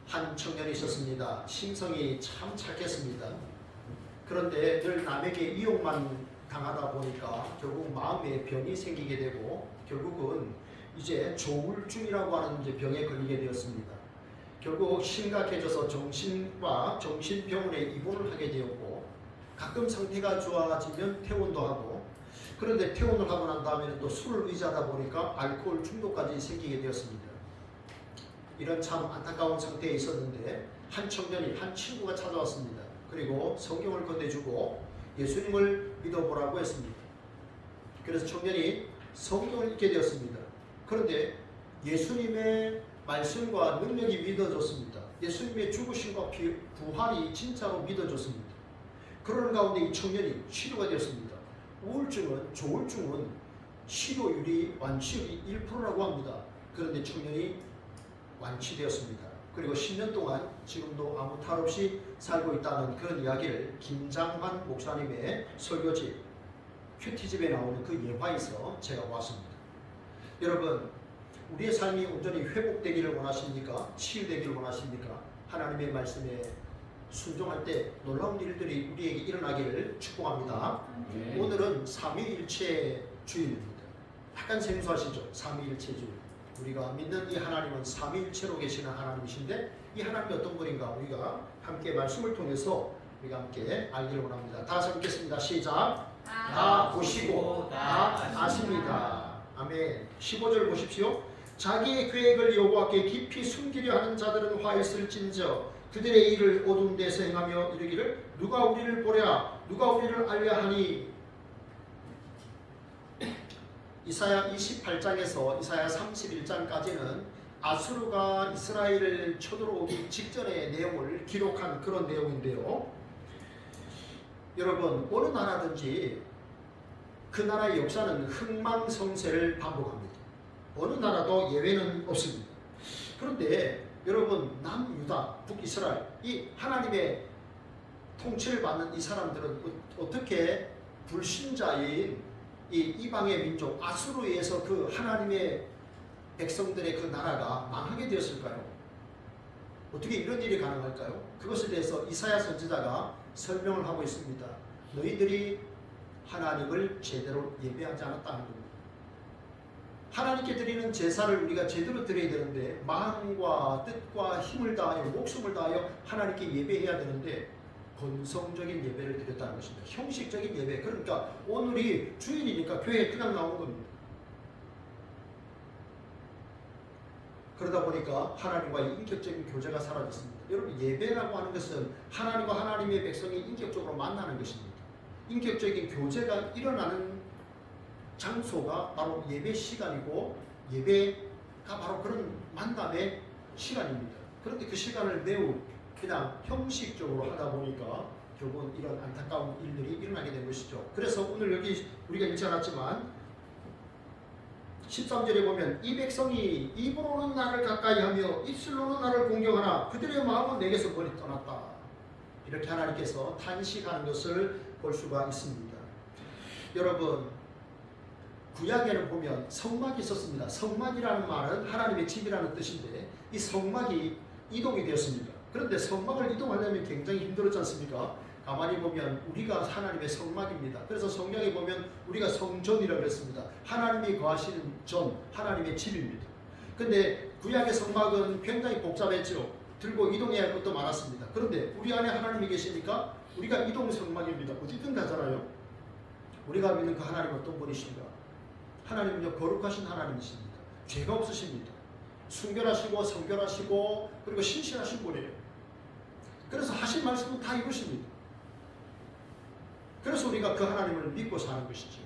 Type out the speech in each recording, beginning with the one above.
한 청년이 있었습니다. 심성이 참 착했습니다. 그런데 늘 남에게 이용만 당하다 보니까 결국 마음에 병이 생기게 되고 결국은 이제 조울증이라고 하는 이제 병에 걸리게 되었습니다. 결국 심각해져서 정신병원에 입원을 하게 되었고 가끔 상태가 좋아지면 퇴원도 하고 그런데 퇴원을 하고 난 다음에는 또 술을 의지하다 보니까 알코올 중독까지 생기게 되었습니다. 이런 참 안타까운 상태에 있었는데 한 청년이 한 친구가 찾아왔습니다. 그리고 성경을 건네주고 예수님을 믿어보라고 했습니다. 그래서 청년이 성경을 읽게 되었습니다. 그런데 예수님의 말씀과 능력이 믿어졌습니다. 예수님의 죽으심과 부활이 진짜로 믿어졌습니다. 그러는 가운데 이 청년이 치료가 되었습니다. 조울증은 치료율이 완치율이 1%라고 합니다. 그런데 청년이 완치되었습니다. 그리고 10년 동안 지금도 아무 탈 없이 살고 있다는 그런 이야기를 김장환 목사님의 설교집 큐티집에 나오는 그 예화에서 제가 보았습니다. 여러분, 우리의 삶이 온전히 회복되기를 원하십니까? 치유되기를 원하십니까? 하나님의 말씀에 순종할 때 놀라운 일들이 우리에게 일어나기를 축복합니다. 오늘은 삼위일체주일입니다. 약간 생소하시죠? 삼위일체주일. 우리가 믿는 이 하나님은 삼위일체로 계시는 하나님이신데 이 하나님이 어떤 분인가 우리가 함께 말씀을 통해서 우리가 함께 알기를 원합니다. 다 같이 읽겠습니다. 시작. 다 보시고 다 아십니다. 아멘. 15절 보십시오. 자기의 계획을 여호와께 깊이 숨기려 하는 자들은 화 있을진저 그들의 일을 어두운 데서 행하며 이르기를 누가 우리를 보랴 누가 우리를 알랴 하니. 이사야 28장에서 이사야 31장까지는 아수르가 이스라엘을 쳐들어오기 직전의 내용을 기록한 그런 내용인데요. 여러분, 어느 나라든지 그 나라의 역사는 흥망성쇠를 반복합니다. 어느 나라도 예외는 없습니다. 그런데 여러분, 남유다, 북이스라엘 이 하나님의 통치를 받는 이 사람들은 어떻게 불신자인 이 이방의 민족 아수르에 의해서 그 하나님의 백성들의 그 나라가 망하게 되었을까요? 어떻게 이런 일이 가능할까요? 그것에 대해서 이사야 선지자가 설명을 하고 있습니다. 너희들이 하나님을 제대로 예배하지 않았다는 겁니다. 하나님께 드리는 제사를 우리가 제대로 드려야 되는데 마음과 뜻과 힘을 다하여 목숨을 다하여 하나님께 예배해야 되는데 건성적인 예배를 드렸다는 것입니다. 형식적인 예배. 그러니까 오늘이 주일이니까 교회에 그냥 나오는 겁니다. 그러다 보니까 하나님과의 인격적인 교제가 사라졌습니다. 여러분, 예배라고 하는 것은 하나님과 하나님의 백성이 인격적으로 만나는 것입니다. 인격적인 교제가 일어나는 장소가 바로 예배 시간이고 예배가 바로 그런 만남의 시간입니다. 그런데 그 시간을 매우 그냥 형식적으로 하다 보니까 결국은 이런 안타까운 일들이 일어나게 된 것이죠. 그래서 오늘 여기 우리가 읽지 않았지만 13절에 보면 이 백성이 입으로는 나를 가까이 하며 입술로는 나를 공경하나 그들의 마음은 내게서 멀리 떠났다. 이렇게 하나님께서 탄식하는 것을 볼 수가 있습니다. 여러분, 구약에는 보면 성막이 있었습니다. 성막이라는 말은 하나님의 집이라는 뜻인데 이 성막이 이동이 되었습니다. 그런데 성막을 이동하려면 굉장히 힘들었지 않습니까? 가만히 보면 우리가 하나님의 성막입니다. 그래서 성경에 보면 우리가 성전이라고 했습니다. 하나님이 거하시는 전, 하나님의 집입니다. 근데 구약의 성막은 굉장히 복잡했죠. 들고 이동해야 할 것도 많았습니다. 그런데 우리 안에 하나님이 계시니까 우리가 이동 성막입니다. 어디든 가잖아요. 우리가 믿는 그 하나님 어떤 분이신가? 하나님은요, 거룩하신 하나님이십니다. 죄가 없으십니다. 순결하시고 성결하시고 그리고 신실하신 분이에요. 그래서 하신 말씀은 다 이루십니다. 그래서 우리가 그 하나님을 믿고 사는 것이죠.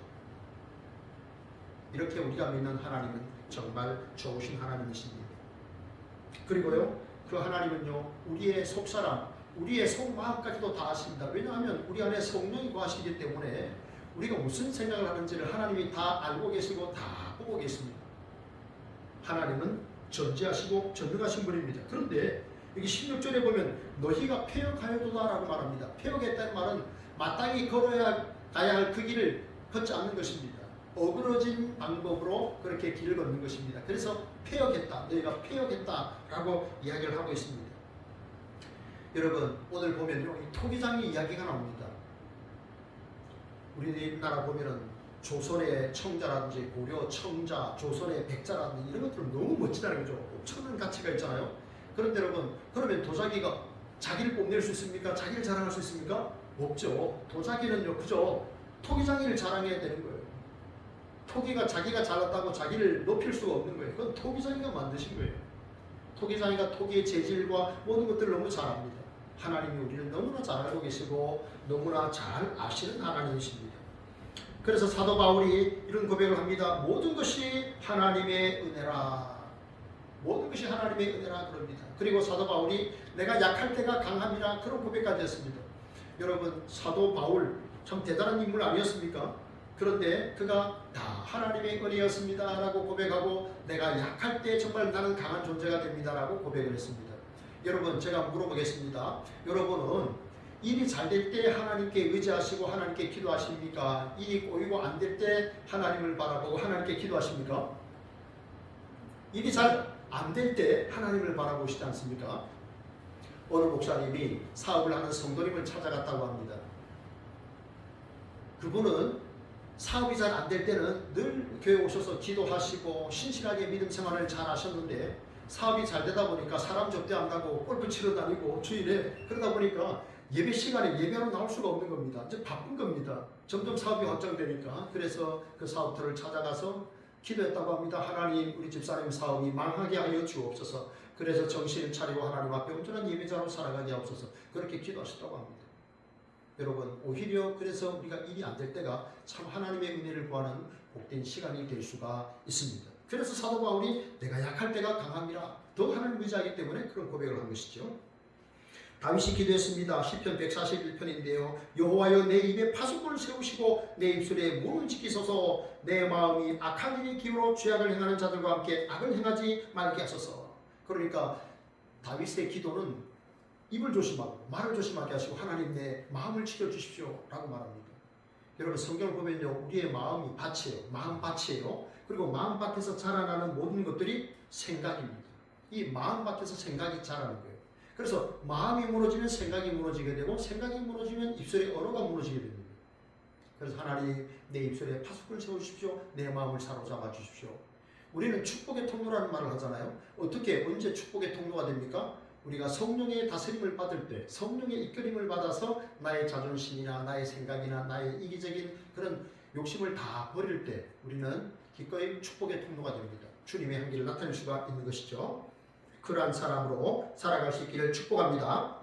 이렇게 우리가 믿는 하나님은 정말 좋으신 하나님이십니다. 그리고요, 그 하나님은요, 우리의 속사람, 우리의 속마음까지도 다 아십니다. 왜냐하면 우리 안에 성령이 거하시기 때문에 우리가 무슨 생각을 하는지를 하나님이 다 알고 계시고 다 보고 계십니다. 하나님은 전지하시고 전능하신 분입니다. 그런데 여기 16절에 보면 너희가 패역하여도다라고 말합니다. 패역했다는 말은 마땅히 걸어야 가야 할 그 길을 걷지 않는 것입니다. 어그러진 방법으로 그렇게 길을 걷는 것입니다. 그래서 패역했다, 너희가 패역했다라고 이야기를 하고 있습니다. 여러분 오늘 보면요 이 토기장의 이야기가 나옵니다. 우리나라 보면은 조선의 청자라든지 고려 청자, 조선의 백자라든지 이런 것들은 너무 멋지다는 거죠. 엄청난 가치가 있잖아요. 그런데 여러분 그러면 도자기가 자기를 뽐낼 수 있습니까? 자기를 자랑할 수 있습니까? 없죠. 도자기는요 그저 토기장이를 자랑해야 되는 거예요. 토기가 자기가 잘났다고 자기를 높일 수가 없는 거예요. 그건 토기장이가 만드신 거예요. 토기장이가 토기의 재질과 모든 것들을 너무 잘 압니다. 하나님이 우리를 너무나 잘 알고 계시고 너무나 잘 아시는 하나님이십니다. 그래서 사도 바울이 이런 고백을 합니다. 모든 것이 하나님의 은혜라. 모든 것이 하나님의 은혜라 그럽니다. 그리고 사도 바울이 내가 약할 때가 강함이라 그런 고백까지 했습니다. 여러분 사도 바울 참 대단한 인물 아니었습니까? 그런데 그가 다 하나님의 은혜였습니다 라고 고백하고 내가 약할 때 정말 나는 강한 존재가 됩니다 라고 고백을 했습니다. 여러분 제가 물어보겠습니다. 여러분은 일이 잘 될 때 하나님께 의지하시고 하나님께 기도하십니까? 일이 꼬이고 안 될 때 하나님을 바라보고 하나님께 기도하십니까? 일이 잘 안 될 때 하나님을 바라보시지 않습니까? 어느 목사님이 사업을 하는 성도님을 찾아갔다고 합니다. 그분은 사업이 잘 안 될 때는 늘 교회 오셔서 기도하시고 신실하게 믿음 생활을 잘 하셨는데 사업이 잘 되다 보니까 사람 접대 안 가고 골프 치러 다니고 주일에 그러다 보니까 예배 시간에 예배하러 나올 수가 없는 겁니다. 이제 바쁜 겁니다. 점점 사업이 확장되니까. 그래서 그 사업터를 찾아가서 기도했다고 합니다. 하나님 우리 집사님 사업이 망하게 하여 주옵소서. 그래서 정신을 차리고 하나님 앞에 온전한 예배자로 살아가게 하옵소서. 그렇게 기도하셨다고 합니다. 여러분 오히려 그래서 우리가 일이 안 될 때가 참 하나님의 은혜를 구하는 복된 시간이 될 수가 있습니다. 그래서 사도 바울이 내가 약할 때가 강함이라 더 하나님 의지하기 때문에 그런 고백을 한 것이죠. 다윗이 기도했습니다. 시편 141편인데요. 여호와여 내 입에 파수꾼을 세우시고 내 입술에 문을 지키소서. 내 마음이 악한 일에 기울어 죄악을 행하는 자들과 함께 악을 행하지 말게 하소서. 그러니까 다윗의 기도는 입을 조심하고 말을 조심하게 하시고 하나님 내 마음을 지켜주십시오 라고 말합니다. 여러분 성경을 보면요 우리의 마음이 밭이에요. 마음밭이에요. 그리고 마음밭에서 자라나는 모든 것들이 생각입니다. 이 마음밭에서 생각이 자라는 거예요. 그래서 마음이 무너지면 생각이 무너지게 되고 생각이 무너지면 입술의 언어가 무너지게 됩니다. 그래서 하나님 내 입술에 파수꾼을 세워주십시오. 내 마음을 사로잡아 주십시오. 우리는 축복의 통로라는 말을 하잖아요. 어떻게 언제 축복의 통로가 됩니까? 우리가 성령의 다스림을 받을 때 성령의 이끌림을 받아서 나의 자존심이나 나의 생각이나 나의 이기적인 그런 욕심을 다 버릴 때 우리는 기꺼이 축복의 통로가 됩니다. 주님의 향기를 나타낼 수가 있는 것이죠. 그러한 사람으로 살아갈 수 있기를 축복합니다.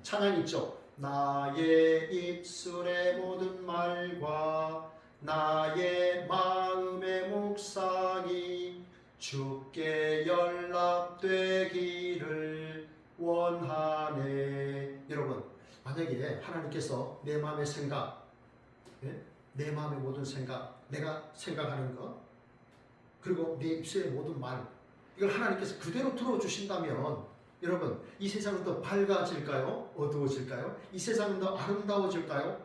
찬양 있죠. 나의 입술의 모든 말과 나의 마음의 묵상이 주께 연락되기를 원하네. 여러분 만약에 하나님께서 내 마음의 생각, 내 마음의 모든 생각, 내가 생각하는 것 그리고 내 입술의 모든 말 이걸 하나님께서 그대로 들어주신다면 여러분 이 세상은 더 밝아질까요? 어두워질까요? 이 세상은 더 아름다워질까요?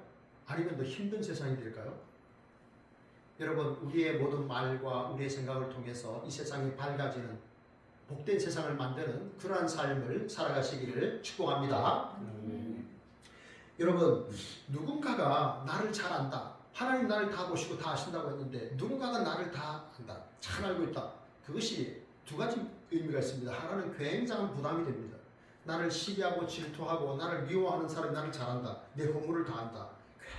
아니면 더 힘든 세상이 될까요? 여러분 우리의 모든 말과 우리의 생각을 통해서 이 세상이 밝아지는 복된 세상을 만드는 그러한 삶을 살아가시기를 축복합니다. 여러분 누군가가 나를 잘 안다. 하나님 나를 다 보시고 다 아신다고 했는데 누군가가 나를 다 안다. 잘 알고 있다. 그것이 두 가지 의미가 있습니다. 하나는 굉장한 부담이 됩니다. 나를 시기하고 질투하고 나를 미워하는 사람이 나를 잘한다. 내 허물을 다 안다.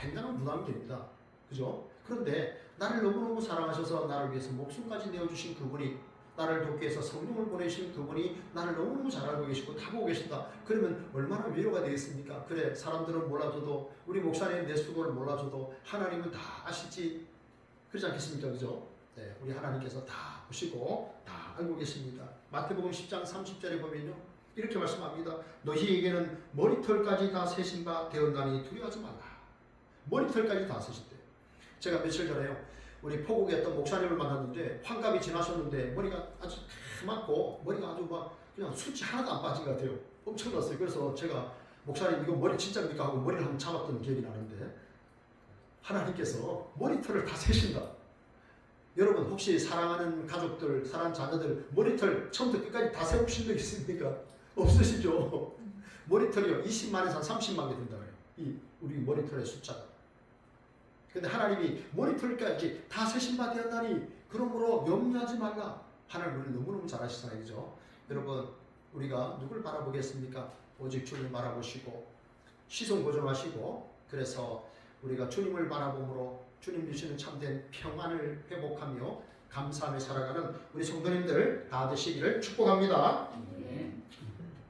굉장한 부담이 됩니다. 그죠? 그런데 나를 너무너무 사랑하셔서 나를 위해서 목숨까지 내어주신 그분이 나를 돕기 위해서 성령을 보내신 그분이 나를 너무너무 잘 알고 계시고 다 보고 계신다. 그러면 얼마나 위로가 되겠습니까? 그래 사람들은 몰라줘도 우리 목사님 내 수고를 몰라줘도 하나님은 다 아시지 그렇지 않겠습니까? 그죠? 네, 우리 하나님께서 다 보시고 다 알고 계십니다. 마태복음 10장 30절에 보면요 이렇게 말씀합니다. 너희에게는 머리털까지 다 세신 바 되었나니 두려워하지 말라. 머리털까지 다 세신대. 제가 며칠 전에요 우리 포국에 어떤 목사님을 만났는데 환갑이 지나셨는데 머리가 아주 많고 머리가 아주 막 그냥 숱이 하나도 안 빠진 것 같아요. 엄청났어요. 그래서 제가 목사님 이거 머리 진짜입니까 하고 머리를 한번 잡았던 기억이 나는데 하나님께서 머리털을 다 세신다. 여러분 혹시 사랑하는 가족들, 사랑하는 자녀들 머리털 처음부터 끝까지 다 세우신 적 있습니까? 없으시죠? 머리털이요 20만에서 30만 개 된다 그래요. 이 우리 머리털의 숫자가. 근데 하나님이 머리털까지 다 세신바 되었나니 그러므로 염려하지 말라. 하나님 우리 너무너무 잘 아시잖아요. 그죠? 여러분 우리가 누굴 바라보겠습니까? 오직 주님 바라보시고 시선 고정하시고 그래서 우리가 주님을 바라봄으로 주님 주시는 참된 평안을 회복하며 감사하며 살아가는 우리 성도님들 다 되시기를 축복합니다.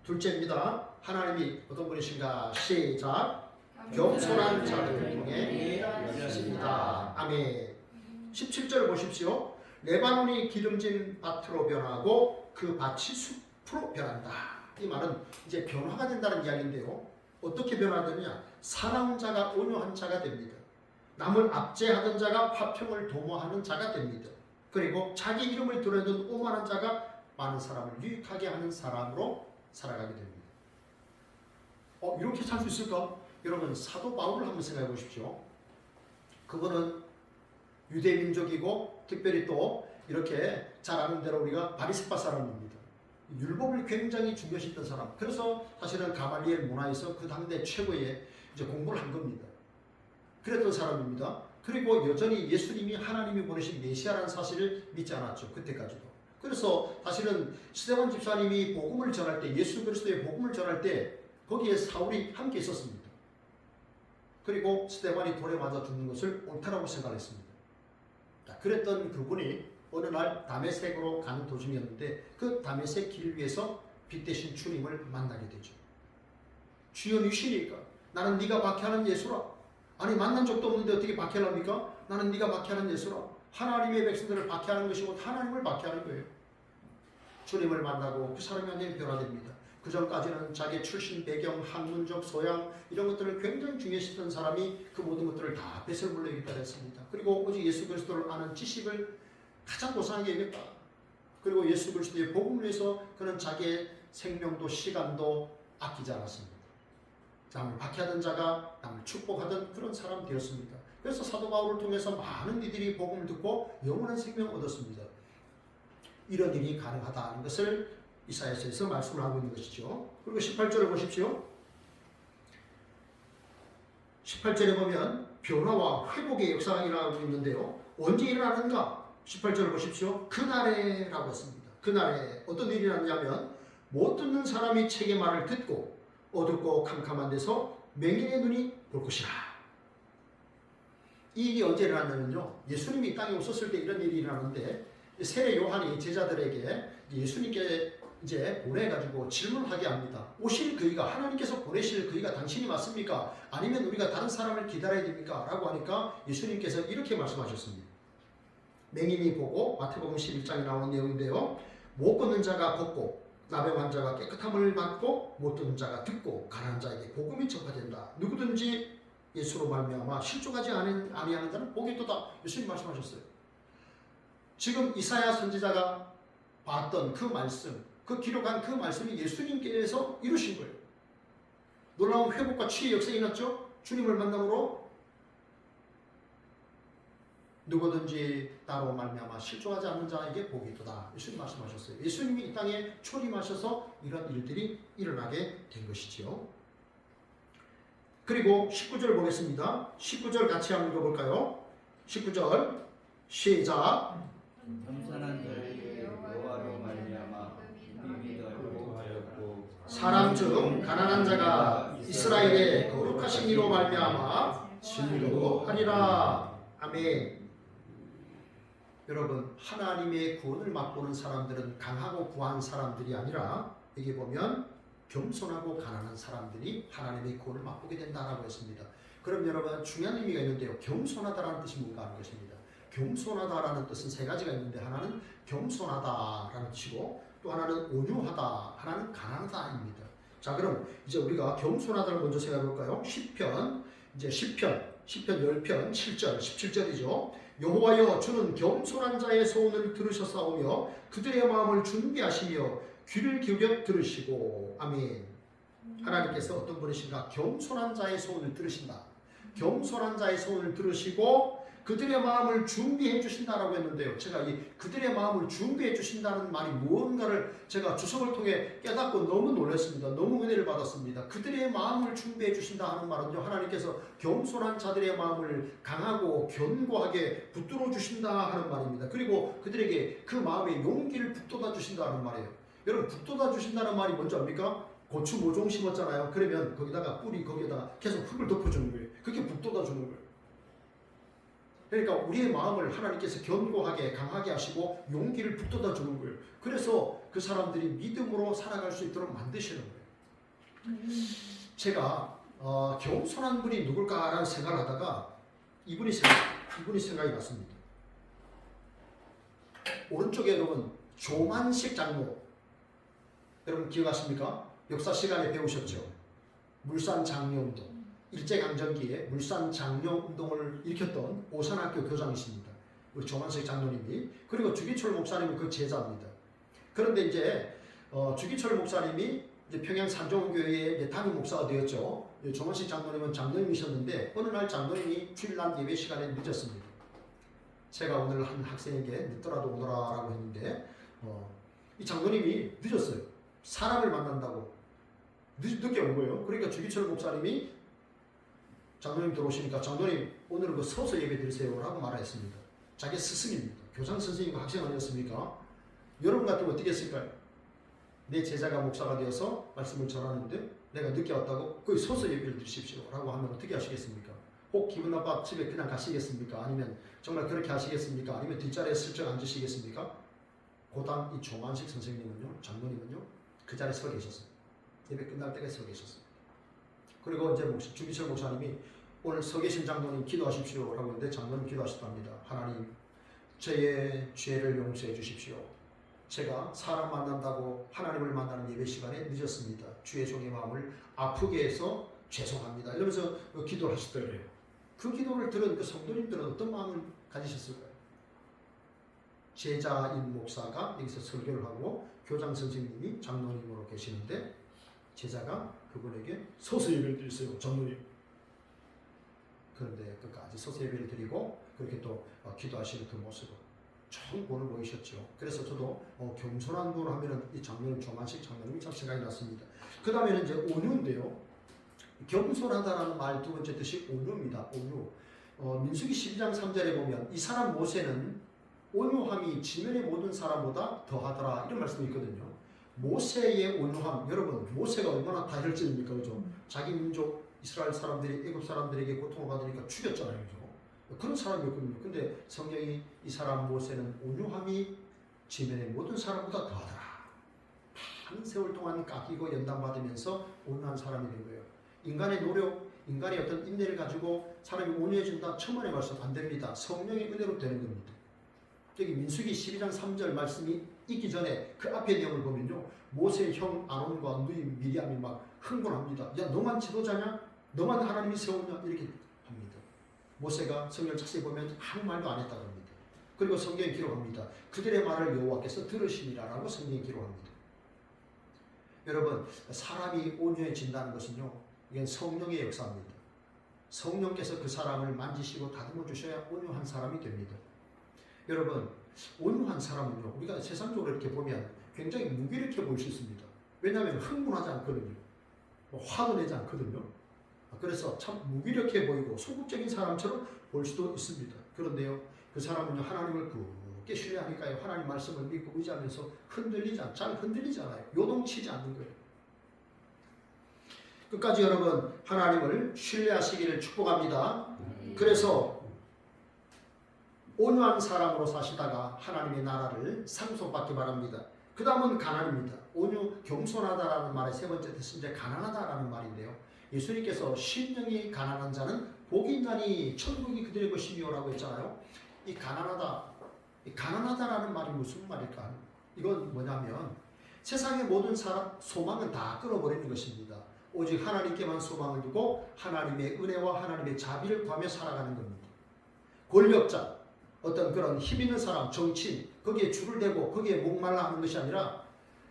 둘째입니다. 하나님이 어떤 분이신가? 시작. 겸손한 자들을 통해 여십니다. 아멘. 17절 보십시오. 레바논이 기름진 밭으로 변하고 그 밭이 숲으로 변한다. 이 말은 이제 변화가 된다는 이야기인데요. 어떻게 변화되느냐? 사나운 자가 온유한 자가 됩니다. 남을 압제하던 자가 화평을 도모하는 자가 됩니다. 그리고 자기 이름을 드러내는 오만한 자가 많은 사람을 유익하게 하는 사람으로 살아가게 됩니다. 이렇게 살 수 있을까? 여러분 사도 바울을 한번 생각해 보십시오. 그거는 유대 민족이고 특별히 또 이렇게 잘 아는 대로 우리가 바리새파 사람입니다. 율법을 굉장히 중요시했던 사람. 그래서 사실은 가말리엘 문화에서 그 당대 최고의 이제 공부를 한 겁니다. 그랬던 사람입니다. 그리고 여전히 예수님이 하나님이 보내신 메시아라는 사실을 믿지 않았죠. 그때까지도. 그래서 사실은 스데반 집사님이 복음을 전할 때, 예수 그리스도의 복음을 전할 때 거기에 사울이 함께 있었습니다. 그리고 스데반이 돌에 맞아 죽는 것을 옳다라고 생각했습니다. 그랬던 그분이 어느 날 다메섹으로 가는 도중이었는데 그 다메섹 길 위에서 빛 대신 주님을 만나게 되죠. 주여 니시니까 나는 네가 박해하는 예수라. 아니 만난 적도 없는데 어떻게 박해합니까? 나는 네가 박해하는 예수라. 하나님의 백성들을 박해하는 것이고 하나님을 박해하는 거예요. 주님을 만나고 그 사람이 완전히 변화됩니다. 그 전까지는 자기 출신 배경, 학문적 소양 이런 것들을 굉장히 중요시했던 사람이 그 모든 것들을 다 배설물로 여기다 했습니다. 그리고 오직 예수 그리스도를 아는 지식을 가장 고상하게 여겼다. 그리고 예수 그리스도의 복음을 위해서 그는 자기의 생명도 시간도 아끼지 않았습니다. 남을 박해하던 자가 남을 축복하던 그런 사람 되었습니다. 그래서 사도 바울을 통해서 많은 이들이 복음을 듣고 영원한 생명을 얻었습니다. 이런 일이 가능하다는 것을 이사야서에서 말씀을 하고 있는 것이죠. 그리고 18절을 보십시오. 18절에 보면 변화와 회복의 역사가 일어나고 있는데요. 언제 일어나는가? 18절을 보십시오. 그날에라고 했습니다. 그날에 어떤 일이 일어나냐면 못 듣는 사람이 책의 말을 듣고 어둡고 캄캄한 데서 맹인의 눈이 볼 것이라. 이 일이 언제 일어났냐면요. 예수님이 이 땅에 오셨을 때 이런 일이 일어나는데 세례 요한이 제자들에게 예수님께 이제 보내가지고 질문하게 합니다. 오실 그이가 하나님께서 보내실 그이가 당신이 맞습니까? 아니면 우리가 다른 사람을 기다려야 됩니까? 라고 하니까 예수님께서 이렇게 말씀하셨습니다. 맹인이 보고 마태복음 11장에 나오는 내용인데요. 못 걷는 자가 걷고 나병 환자가 깨끗함을 받고 못 듣는 자가 듣고 가난한 자에게 복음이 전파된다. 누구든지 예수로 말미암아 실족하지 아니하는 자는 복이 있도다. 예수님 말씀하셨어요. 지금 이사야 선지자가 봤던 그 말씀, 그 기록한 그 말씀이 예수님께서 이루신 거예요. 놀라운 회복과 치유의 역사가 일어났죠. 주님을 만남으로 누구든지 나로 말미암아 실족하지 않는 자에게 복이 있도다. 예수님 말씀하셨어요. 예수님이 이 땅에 초림하셔서 이런 일들이 일어나게 된 것이지요. 그리고 19절 보겠습니다. 19절 같이 한번 읽어볼까요? 19절 시작. 겸손한 자에게 여호와로 말미암아 믿음이 더하고 사람 중 가난한 자가 이스라엘의 거룩하신 이로 말미암아 즐거워하리라. 아멘. 여러분 하나님의 구원을 맛보는 사람들은 강하고 구한 사람들이 아니라 여기 보면 겸손하고 가난한 사람들이 하나님의 구원을 맛보게 된다라고 했습니다. 그럼 여러분 중요한 의미가 있는데요. 겸손하다라는 뜻이 뭔가 하는 것입니다. 겸손하다라는 뜻은 세 가지가 있는데 하나는 겸손하다라는 뜻이고 또 하나는 온유하다, 하나는 가난하다입니다. 자 그럼 이제 우리가 겸손하다를 먼저 생각해 볼까요? 시편 10편 7절 17절이죠. 여호와여 주는 겸손한 자의 소원을 들으셨사오며 그들의 마음을 준비하시며 귀를 기울여 들으시고 아멘. 하나님께서 어떤 분이신가? 겸손한 자의 소원을 들으신다. 겸손한 자의 소원을 들으시고 그들의 마음을 준비해 주신다라고 했는데요. 제가 이 그들의 마음을 준비해 주신다는 말이 무언가를 제가 주석을 통해 깨닫고 너무 놀랐습니다. 너무 은혜를 받았습니다. 그들의 마음을 준비해 주신다 하는 말은요. 하나님께서 겸손한 자들의 마음을 강하고 견고하게 붙들어 주신다 하는 말입니다. 그리고 그들에게 그 마음의 용기를 북돋아 주신다 하는 말이에요. 여러분 북돋아 주신다는 말이 뭔지 압니까? 고추 모종 심었잖아요. 그러면 거기다가 뿌리 거기에다가 계속 흙을 덮어주는 거예요. 그게 북돋아 주는 거예요. 그러니까 우리의 마음을 하나님께서 견고하게 강하게 하시고 용기를 북돋아 주는 거예요. 그래서 그 사람들이 믿음으로 살아갈 수 있도록 만드시는 거예요. 제가 겸손한 분이 누굴까라는 생각을 하다가 이분이 생각이 났습니다. 오른쪽에 여러분 조만식 장로 여러분 기억하십니까? 역사 시간에 배우셨죠? 물산 장려운동. 일제강점기에 물산 장려운동을 일으켰던 오산학교 교장이십니다. 우리 조만식 장로님이. 그리고 주기철 목사님은 그 제자입니다. 그런데 이제 주기철 목사님이 이제 평양 산정교회의 이제 담임 목사가 되었죠. 조만식 장로님은 장로님이셨는데 어느 날 장로님이 주일날 예배 시간에 늦었습니다. 제가 오늘 한 학생에게 늦더라도 오너라라고 했는데 이 장로님이 늦었어요. 사람을 만난다고 늦게 온 거예요. 그러니까 주기철 목사님이 장로님 들어오시니까 장로님 오늘은 그 서서 예배 드리세요 라고 말했습니다. 자기 스승입니다. 교장 선생님과 학생 아니었습니까? 여러분 같으면 어떻게 했을까요? 내 제자가 목사가 되어서 말씀을 전하는데 내가 늦게 왔다고 거기 서서 예배를 드리십시오 라고 하면 어떻게 하시겠습니까? 혹 기분 나빠 집에 그냥 가시겠습니까? 아니면 정말 그렇게 하시겠습니까? 아니면 뒷자리에 슬쩍 앉으시겠습니까? 고단 이 조만식 선생님은요, 장로님은요 그 자리에 서 계셨어요. 예배 끝날 때까지 서 계셨어요. 그리고 이제 주기철 목사님이 오늘 서 계신 장로님 기도하십시오 라고 했는데 장로님 기도하셨답니다. 하나님 저의 죄를 용서해 주십시오. 제가 사람 만난다고 하나님을 만나는 예배 시간에 늦었습니다. 주의 종의 마음을 아프게 해서 죄송합니다. 이러면서 기도를 하시더래요. 그 기도를 들은 그 성도님들은 어떤 마음을 가지셨을까요? 제자인 목사가 여기서 설교를 하고 교장 선생님이 장로님으로 계시는데 제자가 그분에게 서서 예배를 드리세요. 장로님. 그런데 끝까지 서서 예배를 드리고 그렇게 또 기도하시는 그 모습을 참 오늘 보이셨죠. 그래서 저도 겸손한 분 하면은 이 장로님 조만식 장로님이 참 생각이 났습니다. 그 다음에는 이제 온유인데요. 겸손하다라는 말 두 번째 뜻이 온유입니다. 온유. 민수기 12장 3절에 보면 이 사람 모세는 온유함이 지면의 모든 사람보다 더하더라 이런 말씀이 있거든요. 모세의 온유함, 여러분 모세가 얼마나 다혈질입니까, 그죠? 자기 민족 이스라엘 사람들이 애굽 사람들에게 고통을 받으니까 죽였잖아요, 그죠? 그런 사람이었거든요. 근데 성경이 이 사람 모세는 온유함이 지면의 모든 사람보다 더하더라. 한 세월 동안 깎이고 연단받으면서 온유한 사람이 된 거예요. 인간의 노력, 인간의 어떤 인내를 가지고 사람이 온유해진다. 천만의 말씀 안 됩니다. 성령의 은혜로 되는 겁니다. 여기 민수기 12장 3절 말씀이 있기 전에 그 앞의 내용을 보면요. 모세의 형 아론과 누이 미리암이 막 흥분합니다. 야 너만 지도자냐? 너만 하나님이 세웠냐? 이렇게 합니다. 모세가 성경을 자세히 보면 아무 말도 안 했다고 합니다. 그리고 성경에 기록합니다. 그들의 말을 여호와께서 들으시니라라고 성경에 기록합니다. 여러분 사람이 온유해진다는 것은요. 이건 성령의 역사입니다. 성령께서 그 사람을 만지시고 다듬어 주셔야 온유한 사람이 됩니다. 여러분 온유한 사람은요 우리가 세상적으로 이렇게 보면 굉장히 무기력해 보일 수 있습니다. 왜냐하면 흥분하지 않거든요. 화도 내지 않거든요. 그래서 참 무기력해 보이고 소극적인 사람처럼 볼 수도 있습니다. 그런데요 그 사람은요 하나님을 굳게 신뢰하니까요 하나님 말씀을 믿고 의지하면서 잘 흔들리지 않아요. 요동치지 않는 거예요. 끝까지 여러분 하나님을 신뢰하시기를 축복합니다. 그래서 온유한 사람으로 사시다가 하나님의 나라를 상속받기 바랍니다. 그 다음은 가난입니다. 온유, 겸손하다라는 말의 세 번째 뜻은 이제 가난하다라는 말인데요. 예수님께서 심령이 가난한 자는 복이 있나니 천국이 그들의 것이며라고 했잖아요. 이 가난하다라는 말이 무슨 말일까? 이건 뭐냐면 세상의 모든 사람 소망은 다 끊어버리는 것입니다. 오직 하나님께만 소망을 두고 하나님의 은혜와 하나님의 자비를 구하며 살아가는 겁니다. 권력자, 어떤 그런 힘 있는 사람, 정치인, 거기에 줄을 대고 거기에 목말라 하는 것이 아니라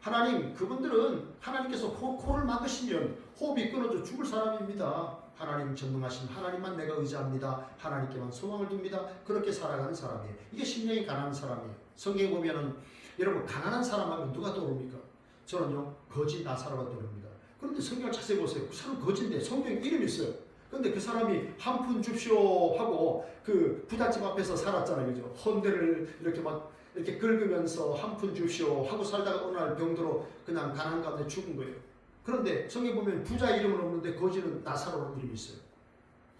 하나님, 그분들은 하나님께서 코를 막으시면 호흡이 끊어져 죽을 사람입니다. 하나님 전능하신 하나님만 내가 의지합니다. 하나님께만 소망을 둡니다. 그렇게 살아가는 사람이에요. 이게 심령이 가난한 사람이에요. 성경에 보면은 여러분 가난한 사람 하면 누가 떠오릅니까? 저는요 거지 나사로가 떠오릅니다. 그런데 성경을 자세히 보세요. 그 사람 거지인데 성경에 이름이 있어요. 그런데 그 사람이 한 푼 줍쇼 하고 그 부잣집 앞에서 살았잖아요. 그죠? 헌대를 이렇게 막 이렇게 긁으면서 한 푼 줍쇼 하고 살다가 어느 날 병들어 그냥 가난 가운데 죽은 거예요. 그런데 성경에 보면 부자 이름은 없는데 거지는 나사로라는 이름이 있어요.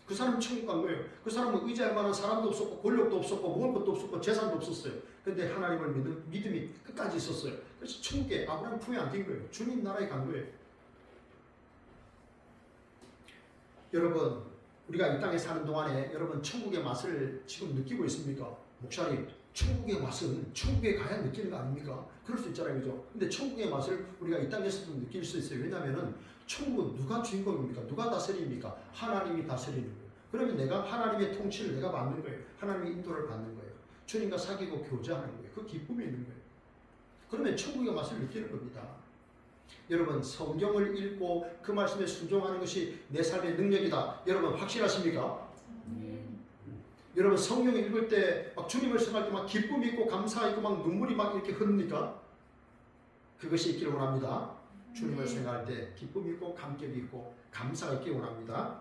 그 사람은 천국 간 거예요. 그 사람은 의지할 만한 사람도 없었고 권력도 없었고 먹을 것도 없었고 재산도 없었어요. 근데 하나님을 믿는 믿음이 끝까지 있었어요. 그래서 천국에 아브라함 품에 안긴 거예요. 주님 나라에 간 거예요. 여러분, 우리가 이 땅에 사는 동안에 여러분 천국의 맛을 지금 느끼고 있습니까? 목사님, 천국의 맛은 천국에 가야 느끼는 거 아닙니까? 그럴 수 있잖아요, 그죠? 근데 천국의 맛을 우리가 이 땅에서도 느낄 수 있어요. 왜냐하면은 천국은 누가 주인공입니까? 누가 다스립니까? 하나님이 다스리는 거예요. 그러면 내가 하나님의 통치를 내가 받는 거예요. 하나님의 인도를 받는 거예요. 주님과 사귀고 교제하는 거예요. 그 기쁨이 있는 거예요. 그러면 천국의 맛을 느끼는 겁니다. 여러분, 성경을 읽고 그 말씀에 순종하는 것이 내 삶의 능력이다. 여러분 확실하십니까? 여러분 성경 읽을 때 막 주님을 생각할 때 막 기쁨이 있고 감사 있고 막 눈물이 막 이렇게 흐릅니까? 그것이 있기를 원합니다. 주님을 생각할 때 기쁨이 있고 감격이 있고 감사가 있기를 원합니다.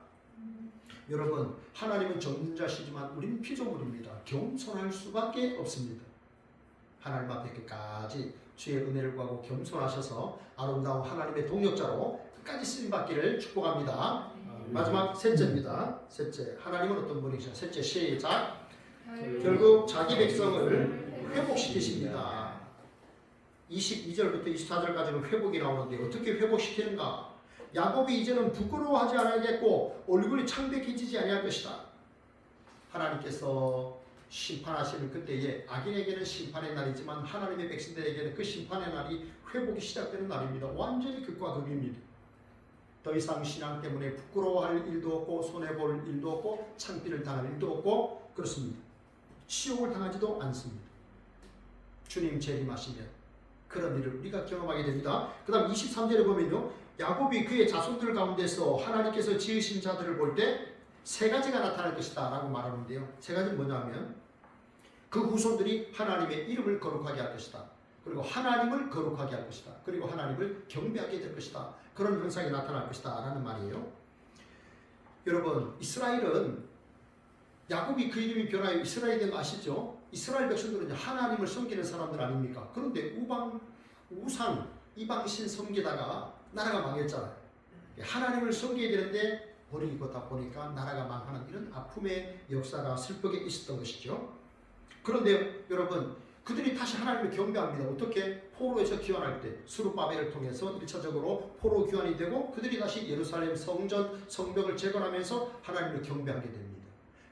여러분, 하나님은 전능자시지만 우리는 피조물입니다. 겸손할 수밖에 없습니다. 하나님 앞에 끝까지 주의 은혜를 구하고 겸손하셔서 아름다운 하나님의 동역자로 끝까지 쓰임받기를 축복합니다. 마지막 셋째입니다. 셋째, 하나님은 어떤 분이시죠? 셋째, 시작. 결국 자기 백성을 회복시키십니다. 22절부터 24절까지는 회복이 나오는데 어떻게 회복시키는가? 야곱이 이제는 부끄러워하지 않아야겠고 얼굴이 창백해지지 아니할 것이다. 하나님께서 심판하시는 그때에 악인에게는 심판의 날이지만 하나님의 백성들에게는 그 심판의 날이 회복이 시작되는 날입니다. 완전히 극과 극입니다. 더 이상 신앙 때문에 부끄러워할 일도 없고 손해볼 일도 없고 창피를 당할 일도 없고 그렇습니다. 치욕을 당하지도 않습니다. 주님 재림하시면 그런 일을 우리가 경험하게 됩니다. 그 다음 23절에 보면요, 야곱이 그의 자손들 가운데서 하나님께서 지으신 자들을 볼 때 세 가지가 나타날 것이다 라고 말하는데요. 세 가지는 뭐냐면 그 후손들이 하나님의 이름을 거룩하게 할 것이다. 그리고 하나님을 거룩하게 할 것이다. 그리고 하나님을 경배하게 될 것이다. 그런 현상이 나타날 것이다 라는 말이에요. 여러분, 이스라엘은 야곱이 그 이름이 변하여 이스라엘이 된 거 아시죠? 이스라엘 백성들은 하나님을 섬기는 사람들 아닙니까? 그런데 우상, 이방신 섬기다가 나라가 망했잖아요. 하나님을 섬겨야 되는데 버리고 다 보니까 나라가 망하는 이런 아픔의 역사가 슬프게 있었던 것이죠. 그런데 여러분, 그들이 다시 하나님을 경배합니다. 어떻게? 포로에서 귀환할 때 스룹바벨을 통해서 1차적으로 포로 귀환이 되고 그들이 다시 예루살렘 성전, 성벽을 재건하면서 하나님을 경배하게 됩니다.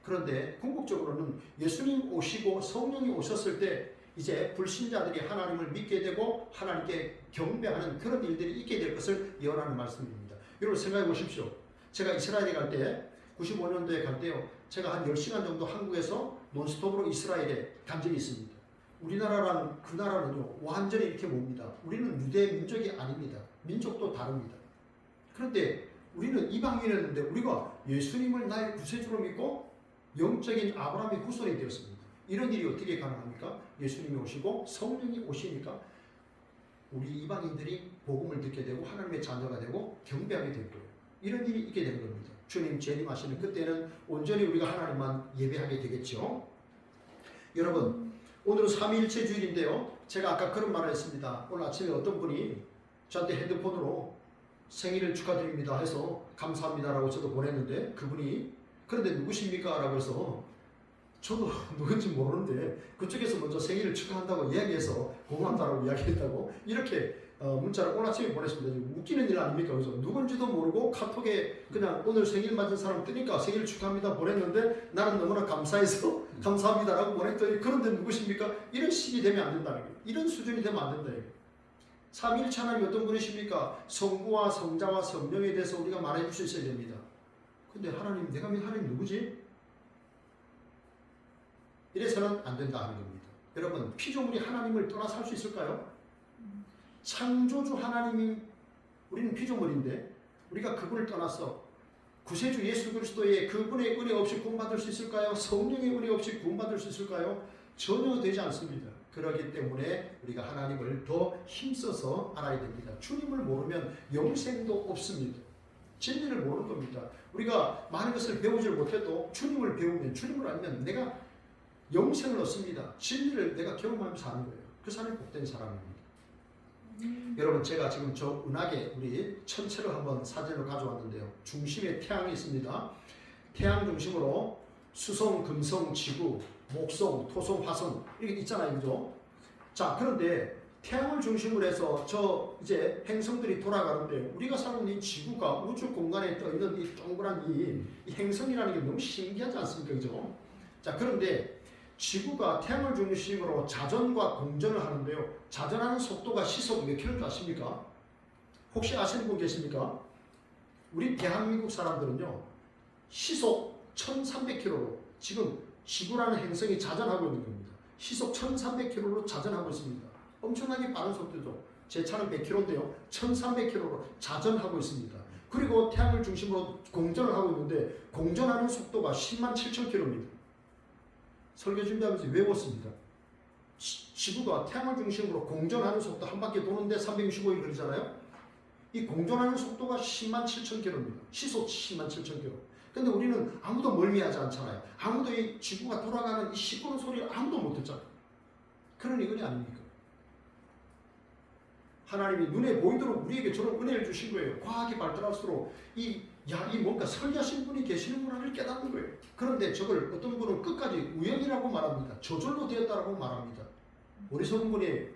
그런데 궁극적으로는 예수님 오시고 성령이 오셨을 때 이제 불신자들이 하나님을 믿게 되고 하나님께 경배하는 그런 일들이 있게 될 것을 예언하는 말씀입니다. 여러분 생각해 보십시오. 제가 이스라엘에 갈 때 95년도에 갈 때요, 제가 한 10시간 정도 한국에서 논스톱으로 이스라엘에 간 적이 있습니다. 우리나라랑 그 나라는요 완전히 이렇게 봅니다. 우리는 유대 민족이 아닙니다. 민족도 다릅니다. 그런데 우리는 이방인이었는데 우리가 예수님을 나의 구세주로 믿고 영적인 아브라함의 후손이 되었습니다. 이런 일이 어떻게 가능합니까? 예수님이 오시고 성령이 오시니까 우리 이방인들이 복음을 듣게 되고 하나님의 자녀가 되고 경배하게 될 거예요. 이런 일이 있게 되는 겁니다. 주님 재림하시는 그때는 온전히 우리가 하나님만 예배하게 되겠죠. 여러분, 오늘은 삼위일체 주일인데요, 제가 아까 그런 말을 했습니다. 오늘 아침에 어떤 분이 저한테 핸드폰으로 생일을 축하드립니다 해서 감사합니다 라고 저도 보냈는데, 그분이 그런데 누구십니까? 라고 해서 저도 누군지 모르는데 그쪽에서 먼저 생일을 축하한다고 이야기해서 고맙다라고 이야기했다고 이렇게 문자를 오늘 아침에 보냈습니다. 웃기는 일 아닙니까? 그래서 누군지도 모르고 카톡에 그냥 오늘 생일 맞은 사람 뜨니까 생일 축하합니다 보냈는데 나는 너무나 감사해서 감사합니다라고 보냈더니 그런데 누구십니까? 이런 식이 되면 안 된다는 거예요. 이런 수준이 되면 안 된다는 거예요. 삼위일체 하나님 어떤 분이십니까? 성부와 성자와 성령에 대해서 우리가 말해줄 수 있어야 됩니다. 근데 하나님, 내가 믿는 하나님 누구지? 이래서는 안 된다 하는 겁니다. 여러분, 피조물이 하나님을 떠나 살 수 있을까요? 창조주 하나님이 우리는 피조물인데 우리가 그분을 떠나서 구세주 예수 그리스도의 그분의 은혜 없이 구원받을 수 있을까요? 성령의 은혜 없이 구원받을 수 있을까요? 전혀 되지 않습니다. 그렇기 때문에 우리가 하나님을 더 힘써서 알아야 됩니다. 주님을 모르면 영생도 없습니다. 진리를 모르는 겁니다. 우리가 많은 것을 배우지 못해도 주님을 배우면, 주님을 알면 내가 영생을 얻습니다. 진리를 내가 경험하면서 사는 거예요. 그 사람이 복된 사람입니다. 여러분, 제가 지금 저 은하계 우리 천체를 한번 사진으로 가져왔는데요. 중심에 태양이 있습니다. 태양 중심으로 수성, 금성, 지구, 목성, 토성, 화성 이렇게 있잖아요, 그죠? 자, 그런데 태양을 중심으로 해서 저 이제 행성들이 돌아가는데 우리가 사는 이 지구가 우주 공간에 떠 있는 이 동그란 이 행성이라는 게 너무 신기하지 않습니까, 그죠? 자, 그런데 지구가 태양을 중심으로 자전과 공전을 하는데요. 자전하는 속도가 시속 몇 킬로인지 아십니까? 혹시 아시는 분 계십니까? 우리 대한민국 사람들은요, 시속 1300km로 지금 지구라는 행성이 자전하고 있는 겁니다. 시속 1300km로 자전하고 있습니다. 엄청나게 빠른 속도죠. 제 차는 100km인데요. 1300km로 자전하고 있습니다. 그리고 태양을 중심으로 공전을 하고 있는데 공전하는 속도가 107,000km입니다. 설교 준비하면서 외웠습니다. 지구가 태양을 중심으로 공전하는 속도 한 바퀴 도는데 365일 걸리잖아요. 이 공전하는 속도가 107,000km입니다. 시속 107,000km. 근데 우리는 아무도 멀미하지 않잖아요. 아무도 이 지구가 돌아가는 이 시끄러운 소리를 아무도 못 듣잖아요. 그런 이건이 아닙니까? 하나님이 눈에 보이도록 우리에게 저런 은혜를 주신 거예요. 과학이 발달할수록 이 뭔가 설계하신 분이 계시는구나를 깨닫는 거예요. 그런데 저걸 어떤 분은 끝까지 우연이라고 말합니다. 저절로 되었다라고 말합니다. 어리석은 분이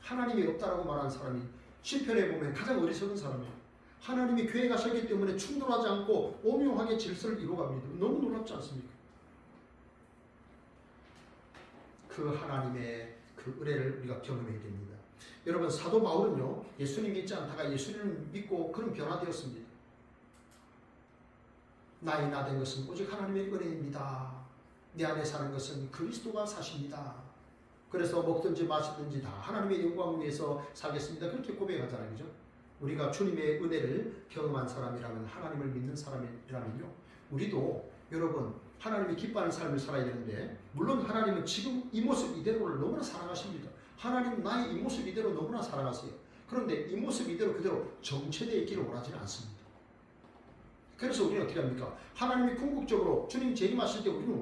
하나님이 없다라고 말하는 사람이 시편에 보면 가장 어리석은 사람이에요. 하나님이 교회 가셨기 때문에 충돌하지 않고 오묘하게 질서를 이루어갑니다. 너무 놀랍지 않습니까? 그 하나님의 그 은혜를 우리가 경험해야 됩니다. 여러분, 사도 바울은요, 예수님 믿지 않다가 예수님을 믿고 그런 변화되었습니다. 나의 나 된 것은 오직 하나님의 은혜입니다. 내 안에 사는 것은 그리스도가 사십니다. 그래서 먹든지 마시든지 다 하나님의 영광을 위해서 살겠습니다. 그렇게 고백하잖아요, 그죠? 우리가 주님의 은혜를 경험한 사람이라면, 하나님을 믿는 사람이라면요, 우리도 여러분 하나님이 기뻐하는 삶을 살아야 되는데, 물론 하나님은 지금 이 모습 이대로를 너무나 사랑하십니다. 하나님 나의 이 모습 이대로 너무나 사랑하세요. 그런데 이 모습 이대로 그대로 정체되어 있기를 원하지는 않습니다. 그래서 우리는 어떻게 합니까? 하나님이 궁극적으로 주님 재림하실 때 우리는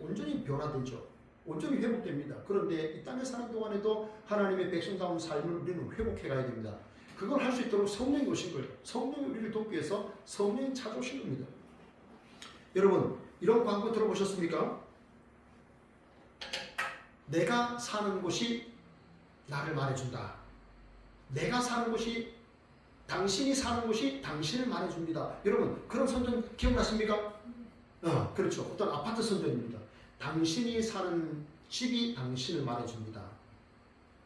온전히 변화되죠. 온전히 회복됩니다. 그런데 이 땅에 사는 동안에도 하나님의 백성다운 삶을 우리는 회복해 가야 됩니다. 그걸 할 수 있도록 성령이 오신 거예요. 성령이 우리를 돕기 위해서 성령이 찾아오신 겁니다. 여러분, 이런 광고 들어보셨습니까? 내가 사는 곳이 나를 말해준다. 내가 사는 곳이, 당신이 사는 곳이 당신을 말해줍니다. 여러분, 그런 선전 기억나십니까? 그렇죠. 어떤 아파트 선전입니다. 당신이 사는 집이 당신을 말해줍니다.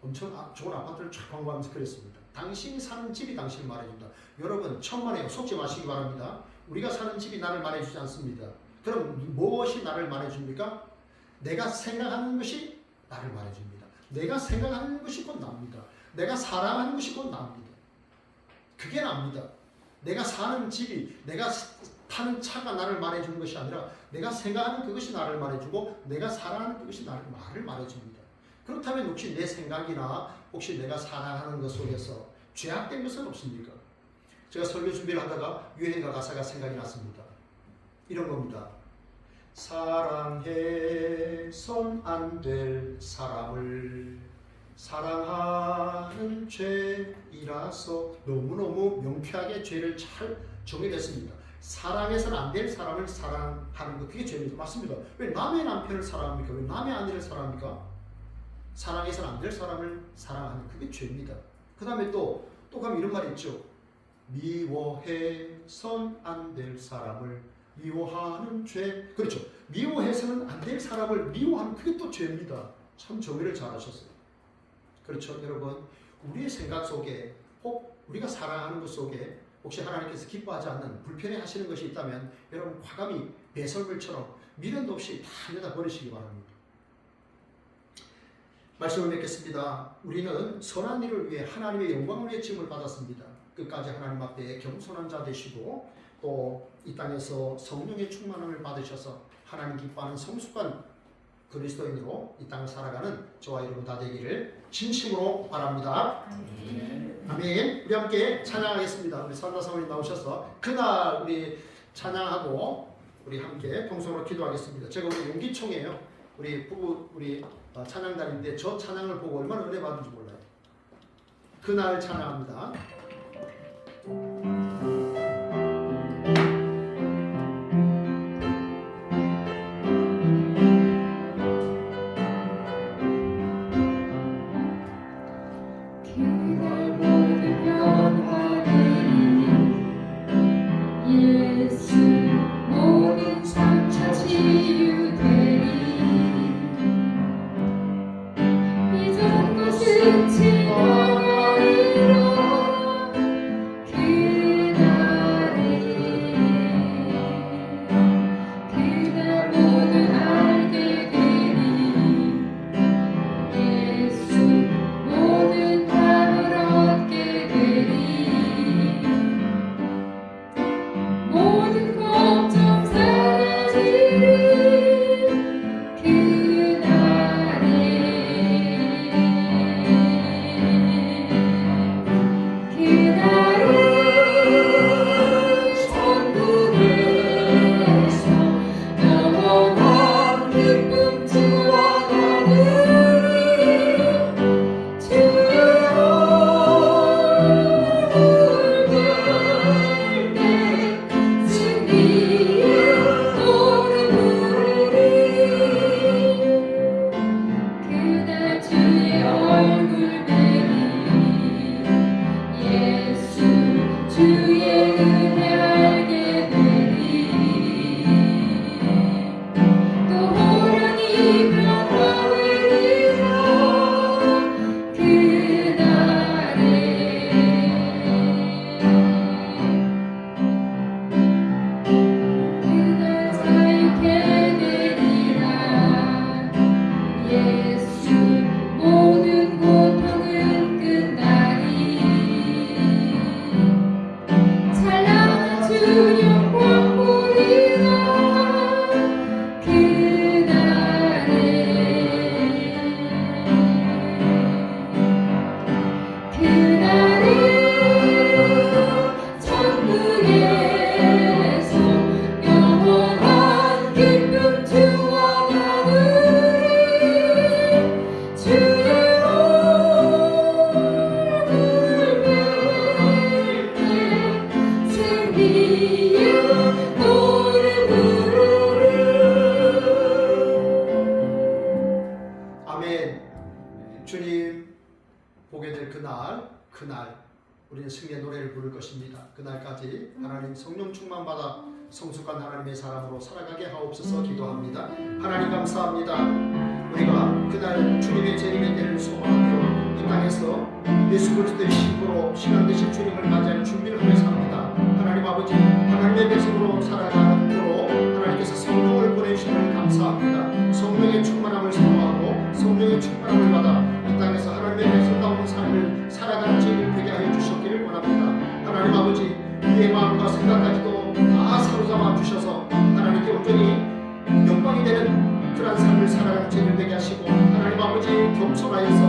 엄청 좋은 아파트를 쫙 광고하면서 그랬습니다. 당신이 사는 집이 당신을 말해준다. 여러분, 천만에요. 속지 마시기 바랍니다. 우리가 사는 집이 나를 말해주지 않습니다. 그럼 무엇이 나를 말해줍니까? 내가 생각하는 것이 나를 말해줍니다. 내가 생각하는 것이 곧 납니다. 내가 사랑하는 것이 곧 납니다. 그게 납니다. 내가 사는 집이, 내가 타는 차가 나를 말해주는 것이 아니라 내가 생각하는 그것이 나를 말해주고 내가 사랑하는 그것이 나를 말해줍니다. 그렇다면 혹시 내 생각이나 혹시 내가 사랑하는 것 속에서 죄악된 것은 없습니까? 제가 설교 준비를 하다가 유행가 가사가 생각이 났습니다. 이런 겁니다. 사랑해선 안 될 사람을 사랑하는 죄이라서. 너무너무 명쾌하게 죄를 잘 정의했습니다. 사랑해서는 안 될 사람을 사랑하는 것, 그게 죄입니다. 맞습니다. 왜 남의 남편을 사랑합니까? 왜 남의 아내를 사랑합니까? 사랑해서는 안 될 사람을 사랑하는, 그게 죄입니다. 그 다음에 또 가면 이런 말이 있죠. 미워해선 안 될 사람을 미워하는 죄. 그렇죠. 미워해서는 안 될 사람을 미워하는, 그게 또 죄입니다. 참 정의를 잘 하셨어요. 그렇죠. 여러분, 우리의 생각 속에, 혹 우리가 사랑하는 것 속에 혹시 하나님께서 기뻐하지 않는, 불편해 하시는 것이 있다면 여러분 과감히 배설물처럼 미련도 없이 다 내다 버리시기 바랍니다. 말씀을 맺겠습니다. 우리는 선한 일을 위해 하나님의 영광을 위해 칭을 받았습니다. 끝까지 하나님 앞에 겸손한 자 되시고 또 이 땅에서 성령의 충만함을 받으셔서 하나님 기뻐하는 성숙한 그리스도인으로 이 땅을 살아가는 저와 여러분 다 되기를 진심으로 바랍니다. 아멘. 우리 함께 찬양하겠습니다. 우리 선다사모님 나오셔서 그날 우리 찬양하고 우리 함께 통성으로 기도하겠습니다. 제가 우리 용기총이에요. 우리 부부 우리 찬양단인데 저 찬양을 보고 얼마나 은혜 받은지 몰라요. 그날 찬양합니다. 그날 우리는 승리의 노래를 부를 것입니다. 그날까지 하나님 성령 충만받아 성숙한 하나님의 사람으로 살아가게 하옵소서 기도합니다. 하나님 감사합니다. 우리가 그날 주님의 재림의 때를 소망하며 이 땅에서 예수 그리스도의 신부로 시간 되신 주님을 맞이할 준비를 하며 삽니다. 하나님 아버지, 하나님의 백성으로 살아가는 도로 하나님께서 성령을 보내주시는 감사합니다. 성령의 충만함을 사모하고 성령의 충만함을 받아 이 땅에서 하나님의 백성다운 삶을 살아가는 죄를 되게 하여 주셨기를 원합니다. 하나님 아버지, 우리의 마음과 생각까지도 다 사로잡아 주셔서 하나님께 온전히 영광이 되는 그런 삶을 살아가는 죄를 되게 하시고 하나님 아버지 겸손하여서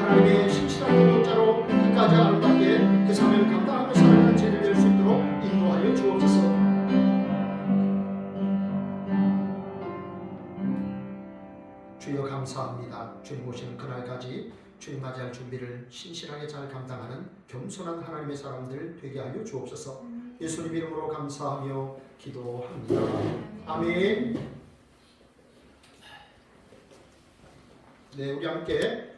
하나님의 신실한 동역자로 끝까지 아름답게 그 사명을 감당하며 살아가는 죄를 될 수 있도록 인도하여 주옵소서. 주여 감사합니다. 주님 오시는 그날까지 주님 맞이할 준비를 신실하게 잘 감당하는 겸손한 하나님의 사람들 되게 하여 주옵소서. 예수님 이름으로 감사하며 기도합니다. 아멘. 네, 우리 함께